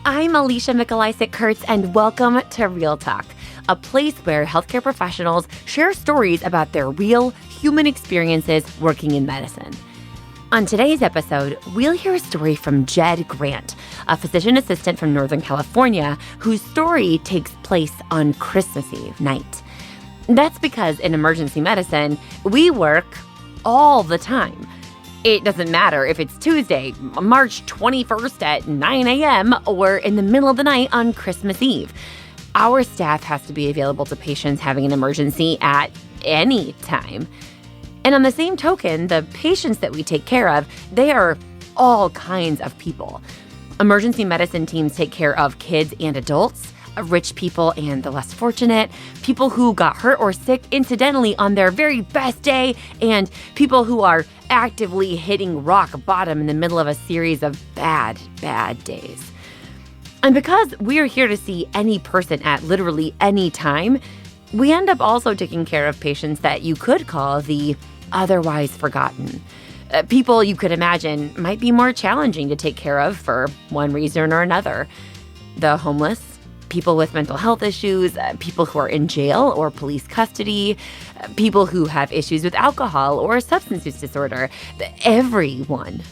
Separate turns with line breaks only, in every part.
I'm Alicia Mikolasik-Kurtz, and welcome to Real Talk, a place where healthcare professionals share stories about their real human experiences working in medicine. On today's episode, we'll hear a story from Jed Grant, a physician assistant from Northern California whose story takes place on Christmas Eve night. That's because in emergency medicine, we work all the time. It doesn't matter if it's Tuesday, March 21st at 9 a.m. or in the middle of the night on Christmas Eve. Our staff has to be available to patients having an emergency at any time. And on the same token, the patients that we take care of, they are all kinds of people. Emergency medicine teams take care of kids and adults, rich people and the less fortunate, people who got hurt or sick incidentally on their very best day, and people who are actively hitting rock bottom in the middle of a series of bad days. And because we're here to see any person at literally any time, we end up also taking care of patients that you could call the otherwise forgotten. People you could imagine might be more challenging to take care of for one reason or another. The homeless, people with mental health issues, people who are in jail or police custody, people who have issues with alcohol or substance use disorder, everyone.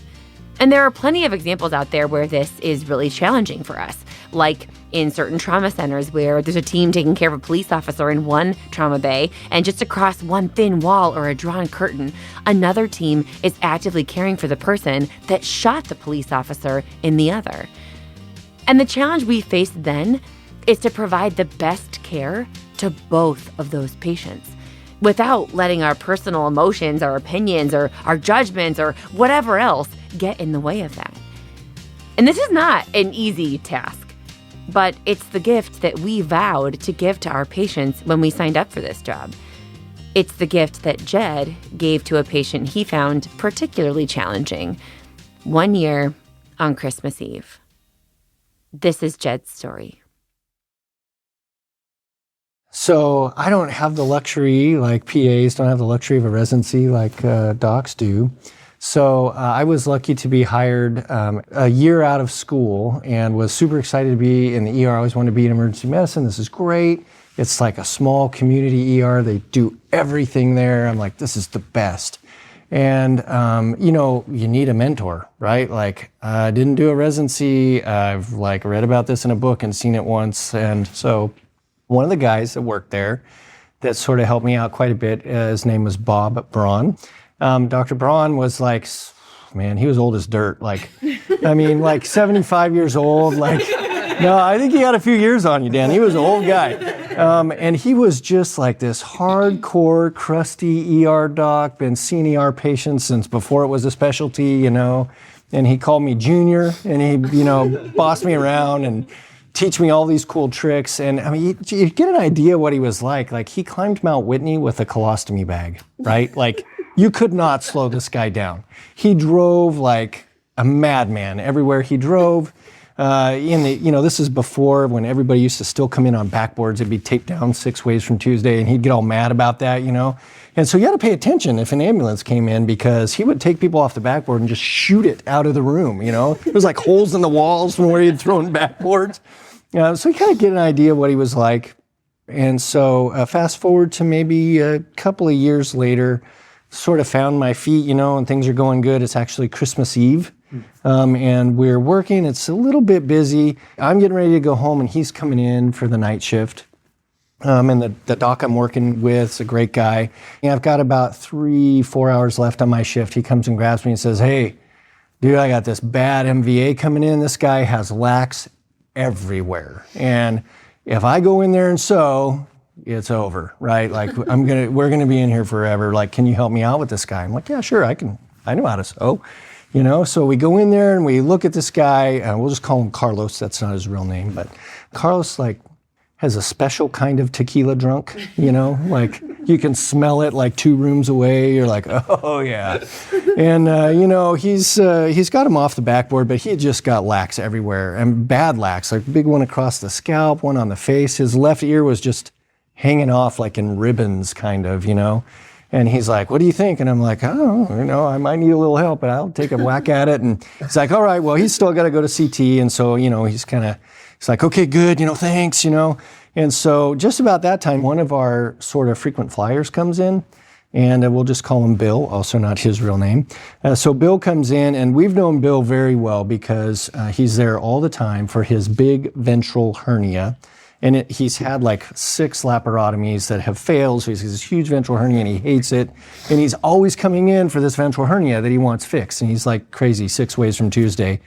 And there are plenty of examples out there where this is really challenging for us, like in certain trauma centers where there's a team taking care of a police officer in one trauma bay, and just across one thin wall or a drawn curtain, another team is actively caring for the person that shot the police officer in the other. And the challenge we face then is to provide the best care to both of those patients without letting our personal emotions, our opinions, or our judgments, or whatever else get in the way of that. And this is not an easy task, but it's the gift that we vowed to give to our patients when we signed up for this job. It's the gift that Jed gave to a patient he found particularly challenging one year on Christmas Eve. This is Jed's story.
So I don't have the luxury, like PAs don't have the luxury of a residency like docs do. So I was lucky to be hired a year out of school and was super excited to be in the ER. I always wanted to be in emergency medicine. This is great. It's like a small community ER. They do everything there. I'm like, this is the best. And, you need a mentor, right? Like, I didn't do a residency. I've read about this in a book and seen it once. And so one of the guys that worked there that sort of helped me out quite a bit, his name was Bob Braun. Dr. Braun was he was old as dirt. 75 years old. No, I think he had a few years on you, Dan. He was an old guy. And he was just like this hardcore, crusty ER doc, been seeing ER patients since before it was a specialty, And he called me Junior, and he, bossed me around and teach me all these cool tricks. And you get an idea what he was like. Like, he climbed Mount Whitney with a colostomy bag, right? You could not slow this guy down. He drove like a madman everywhere he drove. This is before when everybody used to still come in on backboards. It'd be taped down 6 ways from Tuesday, and he'd get all mad about that, And so you had to pay attention if an ambulance came in, because he would take people off the backboard and just shoot it out of the room, It was like holes in the walls from where he'd thrown backboards. So you kind of get an idea of what he was like. And so fast forward to maybe a couple of years later, sort of found my feet, and things are going good. It's actually Christmas Eve. And we're working. It's a little bit busy. I'm getting ready to go home, and he's coming in for the night shift. And the doc I'm working with is a great guy. And I've got about 3-4 hours left on my shift. He comes and grabs me and says, "Hey, dude, I got this bad MVA coming in. This guy has lax everywhere. And if I go in there and sew, it's over, right? We're gonna be in here forever. Can you help me out with this guy?" I'm like, "Yeah, sure, I know how to sew." So we go in there and we look at this guy, we'll just call him Carlos. That's not his real name, but Carlos has a special kind of tequila drunk, you can smell it 2 rooms away. You're like, oh yeah. And, he's got him off the backboard, but he had just got lax everywhere, and bad lax, big one across the scalp, one on the face. His left ear was just hanging off in ribbons kind of, And he's like, what do you think? And I'm like, oh, I might need a little help, but I'll take a whack at it. And he's like, all right, well, he's still got to go to CT. And so, he's like, okay, good, thanks, And so just about that time, one of our sort of frequent flyers comes in, and we'll just call him Bill, also not his real name. So Bill comes in, and we've known Bill very well because he's there all the time for his big ventral hernia. And he's had like 6 laparotomies that have failed, so he's this huge ventral hernia and he hates it. And he's always coming in for this ventral hernia that he wants fixed. And he's like crazy 6 ways from Tuesday.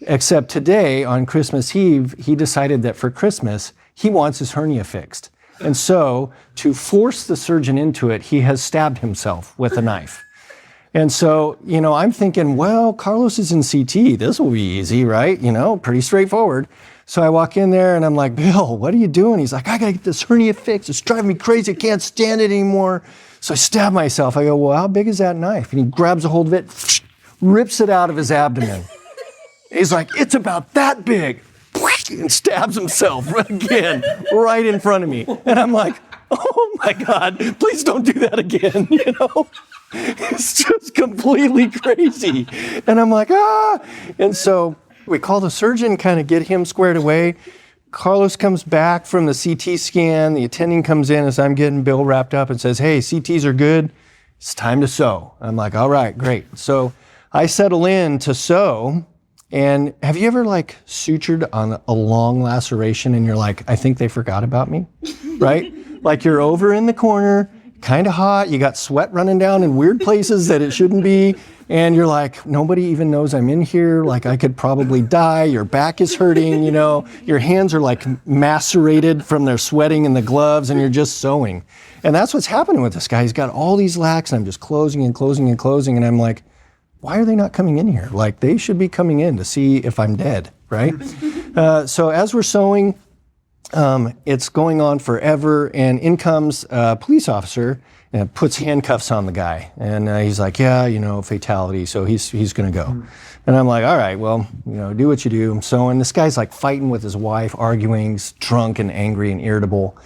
Except today, on Christmas Eve, he decided that for Christmas, he wants his hernia fixed. And so, to force the surgeon into it, he has stabbed himself with a knife. And so, I'm thinking, well, Carlos is in CT. This will be easy, right? Pretty straightforward. So I walk in there and I'm like, Bill, what are you doing? He's like, I gotta get this hernia fixed. It's driving me crazy. I can't stand it anymore. So I stab myself. I go, well, how big is that knife? And he grabs a hold of it, rips it out of his abdomen. He's like, it's about that big. And stabs himself again, right in front of me. And I'm like, oh my God, please don't do that again, It's just completely crazy. And I'm like, ah. And so we call the surgeon, kind of get him squared away. Carlos comes back from the CT scan. The attending comes in as I'm getting Bill wrapped up and says, hey, CTs are good. It's time to sew. I'm like, all right, great. So I settle in to sew. And have you ever sutured on a long laceration and you're like, I think they forgot about me, right? Like you're over in the corner, kind of hot, you got sweat running down in weird places that it shouldn't be. And you're like, nobody even knows I'm in here. Like I could probably die. Your back is hurting, your hands are macerated from their sweating in the gloves and you're just sewing. And that's what's happening with this guy. He's got all these lacs and I'm just closing and closing and closing. And I'm like, why are they not coming in here? They should be coming in to see if I'm dead, right? So as we're sewing, it's going on forever, and in comes a police officer and puts handcuffs on the guy. And he's like, yeah, fatality, so he's going to go. And I'm like, all right, well, do what you do. So, and this guy's fighting with his wife, arguing, he's drunk and angry and irritable.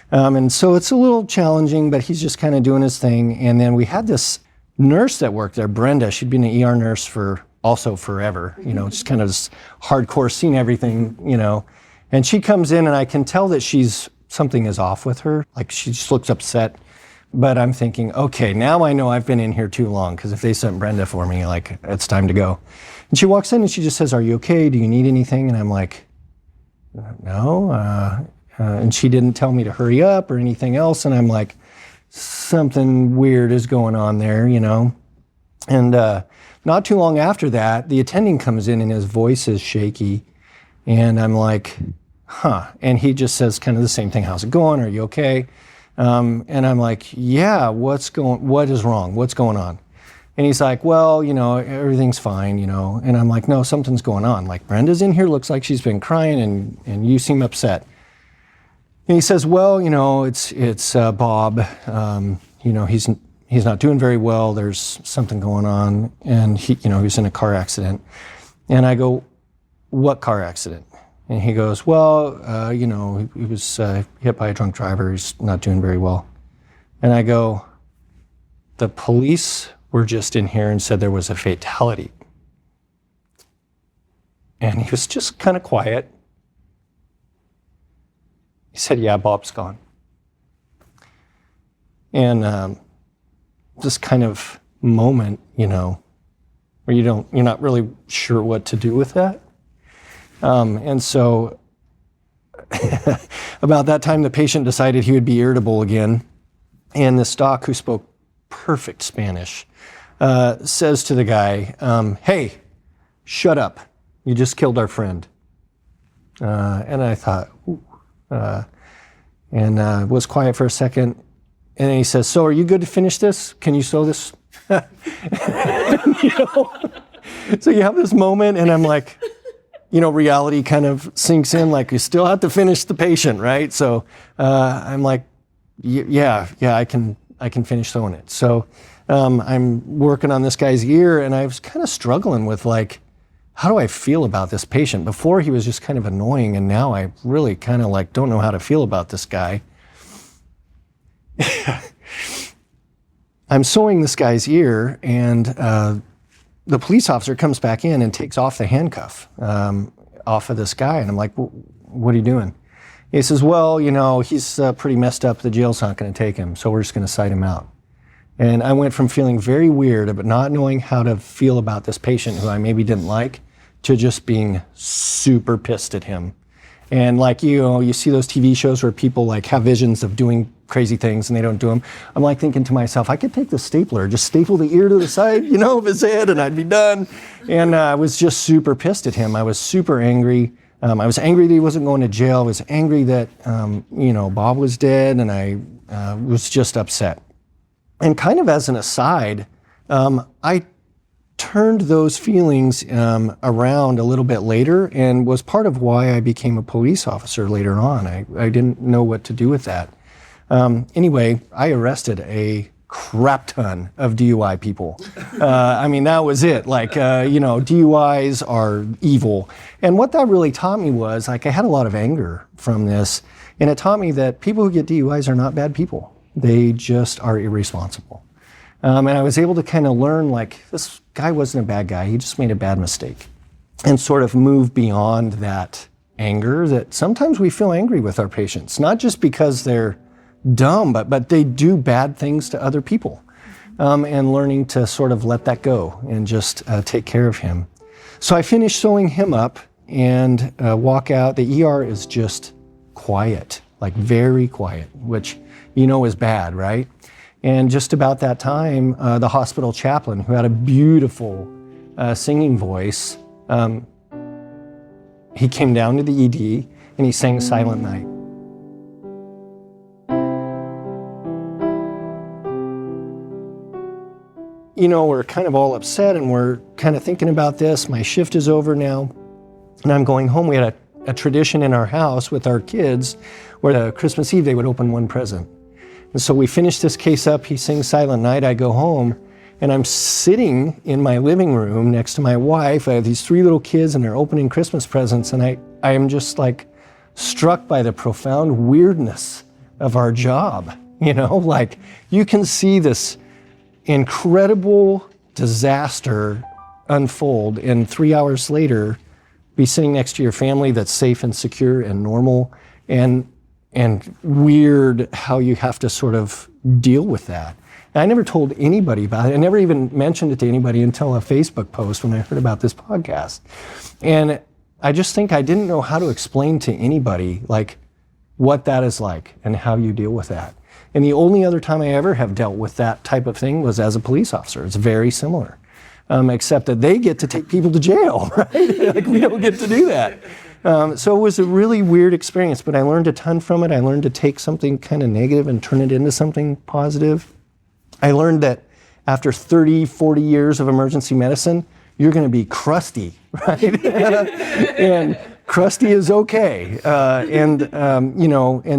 And so it's a little challenging, but he's just kind of doing his thing. And then we had this nurse that worked there, Brenda. She'd been an ER nurse for also forever, just kind of this hardcore, seen everything, And she comes in and I can tell that something is off with her. She just looks upset. But I'm thinking, okay, now I know I've been in here too long, because if they sent Brenda for me, it's time to go. And she walks in and she just says, are you okay? Do you need anything? And I'm like, no. And she didn't tell me to hurry up or anything else. And I'm like, something weird is going on there, And not too long after that, the attending comes in and his voice is shaky. And I'm like, huh. And he just says kind of the same thing. How's it going? Are you okay? And I'm like, yeah, what is wrong? What's going on? And he's like, well, everything's fine, And I'm like, no, something's going on. Brenda's in here, looks like she's been crying and you seem upset. And he says, well, it's Bob. He's not doing very well. There's something going on. And he was in a car accident. And I go, what car accident? And he goes, well, he was hit by a drunk driver. He's not doing very well. And I go, the police were just in here and said there was a fatality. And he was just kind of quiet. He said, yeah, Bob's gone. And this kind of moment, where you're not really sure what to do with that. And so about that time, the patient decided he would be irritable again. And this doc, who spoke perfect Spanish, says to the guy, hey, shut up. You just killed our friend. And I thought, ooh. And was quiet for a second. And then he says, so are you good to finish this? Can you sew this? So you have this moment and I'm like, reality kind of sinks in, you still have to finish the patient, right? So I'm like, yeah, I can finish sewing it. So I'm working on this guy's ear and I was kind of struggling with how do I feel about this patient? Before he was just kind of annoying, and now I really kind of don't know how to feel about this guy. I'm sewing this guy's ear, and the police officer comes back in and takes off the handcuff off of this guy. And I'm like, well, what are you doing? He says, well, he's pretty messed up. The jail's not going to take him, so we're just going to cite him out. And I went from feeling very weird about not knowing how to feel about this patient who I maybe didn't like to just being super pissed at him. And like, you see those TV shows where people like have visions of doing crazy things and they don't do them. I'm like thinking to myself, I could take the stapler, just staple the ear to the side, of his head, and I'd be done. And I was just super pissed at him. I was super angry. I was angry that he wasn't going to jail. I was angry that, Bob was dead, and I was just upset. And kind of as an aside, I turned those feelings around a little bit later and was part of why I became a police officer later on. I didn't know what to do with that. Anyway, I arrested a crap ton of DUI people. That was it. Like, DUIs are evil. And what that really taught me was, I had a lot of anger from this, and it taught me that people who get DUIs are not bad people. They just are irresponsible. And I was able to kind of learn, this guy wasn't a bad guy. He just made a bad mistake. And sort of move beyond that anger that sometimes we feel angry with our patients, not just because they're dumb, but they do bad things to other people. And learning to sort of let that go and just take care of him. So I finished sewing him up and walk out. The ER is just quiet, very quiet, which is bad, right? And just about that time, the hospital chaplain, who had a beautiful singing voice, he came down to the ED and he sang Silent Night. We're kind of all upset and we're kind of thinking about this. My shift is over now and I'm going home. We had a tradition in our house with our kids where Christmas Eve they would open one present. And so we finish this case up. He sings Silent Night. I go home and I'm sitting in my living room next to my wife. I have these 3 little kids and they're opening Christmas presents. And I am just struck by the profound weirdness of our job. You can see this incredible disaster unfold and 3 hours later be sitting next to your family that's safe and secure and normal, and weird how you have to sort of deal with that. And I never told anybody about it. I never even mentioned it to anybody until a Facebook post when I heard about this podcast. And I just think I didn't know how to explain to anybody what that is like and how you deal with that. And the only other time I ever have dealt with that type of thing was as a police officer. It's very similar, except that they get to take people to jail, right? We don't get to do that. So it was a really weird experience, but I learned a ton from it. I learned to take something kind of negative and turn it into something positive. I learned that after 30, 40 years of emergency medicine, you're going to be crusty, right? And crusty is okay. And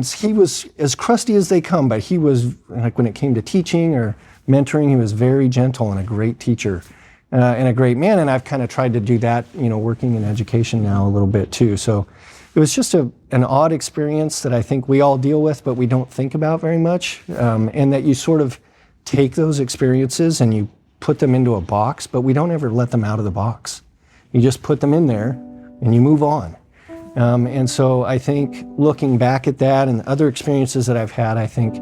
he was as crusty as they come, but he was, when it came to teaching or mentoring, he was very gentle and a great teacher. And a great man, and I've kind of tried to do that, working in education now a little bit too. So it was just an odd experience that I think we all deal with, but we don't think about very much, and that you sort of take those experiences and you put them into a box, but we don't ever let them out of the box. You just put them in there and you move on. And so I think looking back at that and other experiences that I've had, I think,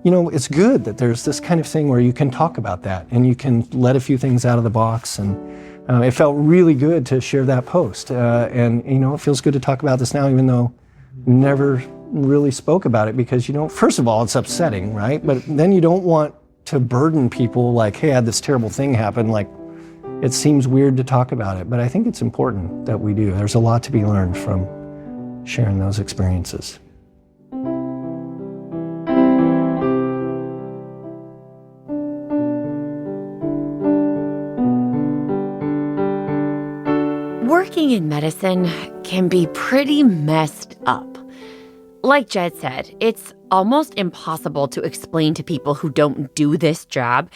it's good that there's this kind of thing where you can talk about that and you can let a few things out of the box. And it felt really good to share that post. And it feels good to talk about this now, even though never really spoke about it because, first of all, it's upsetting, right? But then you don't want to burden people hey, I had this terrible thing happen. It seems weird to talk about it, but I think it's important that we do. There's a lot to be learned from sharing those experiences.
Working in medicine can be pretty messed up. Like Jed said, it's almost impossible to explain to people who don't do this job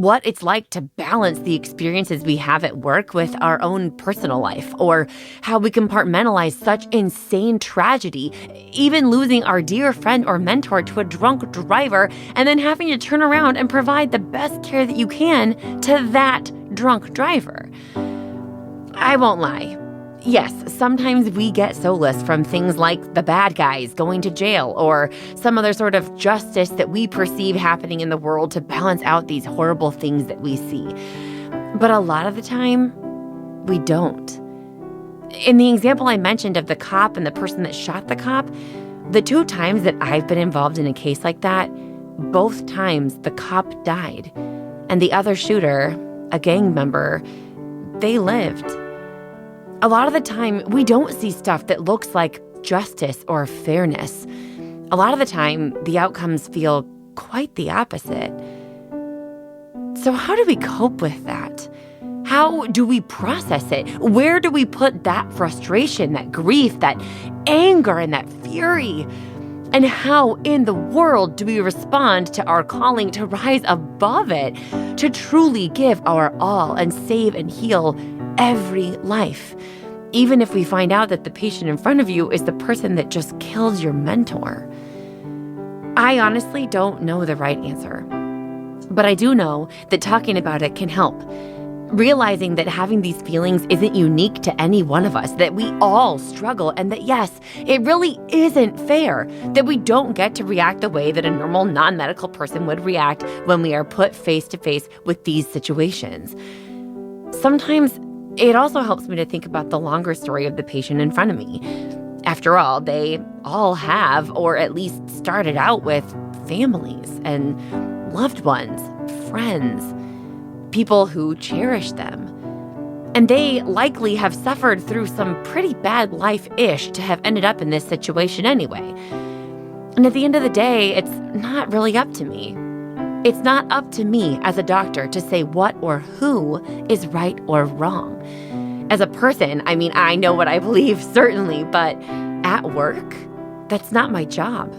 what it's like to balance the experiences we have at work with our own personal life, or how we compartmentalize such insane tragedy, even losing our dear friend or mentor to a drunk driver and then having to turn around and provide the best care that you can to that drunk driver. I won't lie. Yes, sometimes we get solace from things like the bad guys going to jail or some other sort of justice that we perceive happening in the world to balance out these horrible things that we see. But a lot of the time, we don't. In the example I mentioned of the cop and the person that shot the cop, the 2 times that I've been involved in a case like that, both times the cop died. And the other shooter, a gang member, they lived. A lot of the time, we don't see stuff that looks like justice or fairness. A lot of the time, the outcomes feel quite the opposite. So how do we cope with that? How do we process it? Where do we put that frustration, that grief, that anger, and that fury? And how in the world do we respond to our calling to rise above it, to truly give our all and save and heal every life, even if we find out that the patient in front of you is the person that just killed your mentor? I honestly don't know the right answer, but I do know that talking about it can help. Realizing that having these feelings isn't unique to any one of us, that we all struggle, and that yes, it really isn't fair, that we don't get to react the way that a normal non-medical person would react when we are put face to face with these situations. Sometimes it also helps me to think about the longer story of the patient in front of me. After all, they all have, or at least started out with, families and loved ones, friends, people who cherish them. And they likely have suffered through some pretty bad life-ish to have ended up in this situation anyway. And at the end of the day, it's not really up to me. It's not up to me as a doctor to say what or who is right or wrong. As a person, I mean, I know what I believe, certainly, but at work, that's not my job.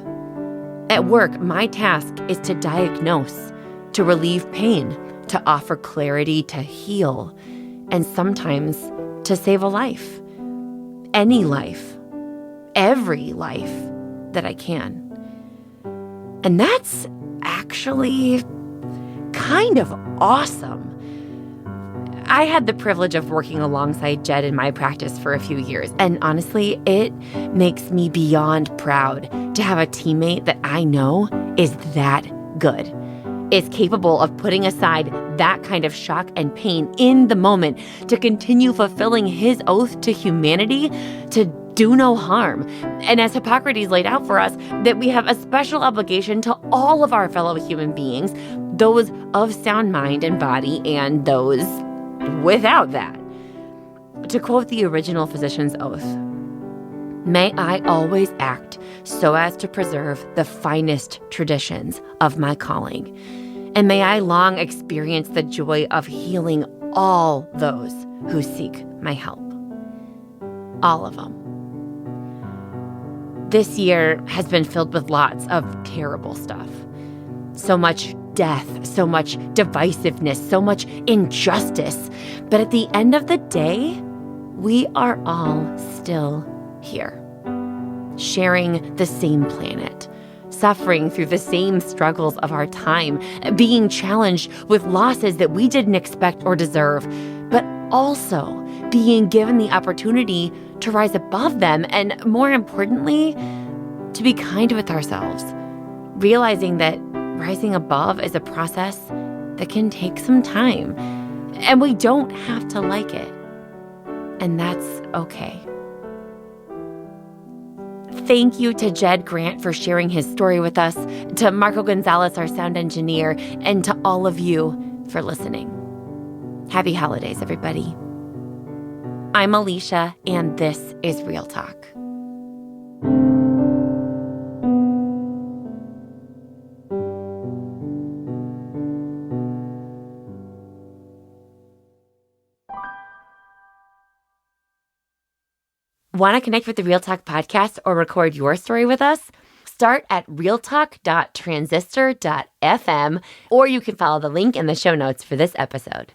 At work, my task is to diagnose, to relieve pain, to offer clarity, to heal, and sometimes to save a life. Any life. Every life that I can. And that's actually kind of awesome. I had the privilege of working alongside Jed in my practice for a few years, and honestly, it makes me beyond proud to have a teammate that I know is that good, is capable of putting aside that kind of shock and pain in the moment to continue fulfilling his oath to humanity to do no harm. And as Hippocrates laid out for us, that we have a special obligation to all of our fellow human beings, those of sound mind and body and those without that. To quote the original physician's oath, "May I always act so as to preserve the finest traditions of my calling. And may I long experience the joy of healing all those who seek my help." All of them. This year has been filled with lots of terrible stuff. So much death, so much divisiveness, so much injustice. But at the end of the day, we are all still here, sharing the same planet, suffering through the same struggles of our time, being challenged with losses that we didn't expect or deserve, but also being given the opportunity to rise above them and, more importantly, to be kind with ourselves, realizing that rising above is a process that can take some time, and we don't have to like it, and that's okay. Thank you to Jed Grant for sharing his story with us, to Marco Gonzalez, our sound engineer, and to all of you for listening. Happy holidays, everybody. I'm Alicia, and this is Real Talk. Want to connect with the Real Talk podcast or record your story with us? Start at realtalk.transistor.fm, or you can follow the link in the show notes for this episode.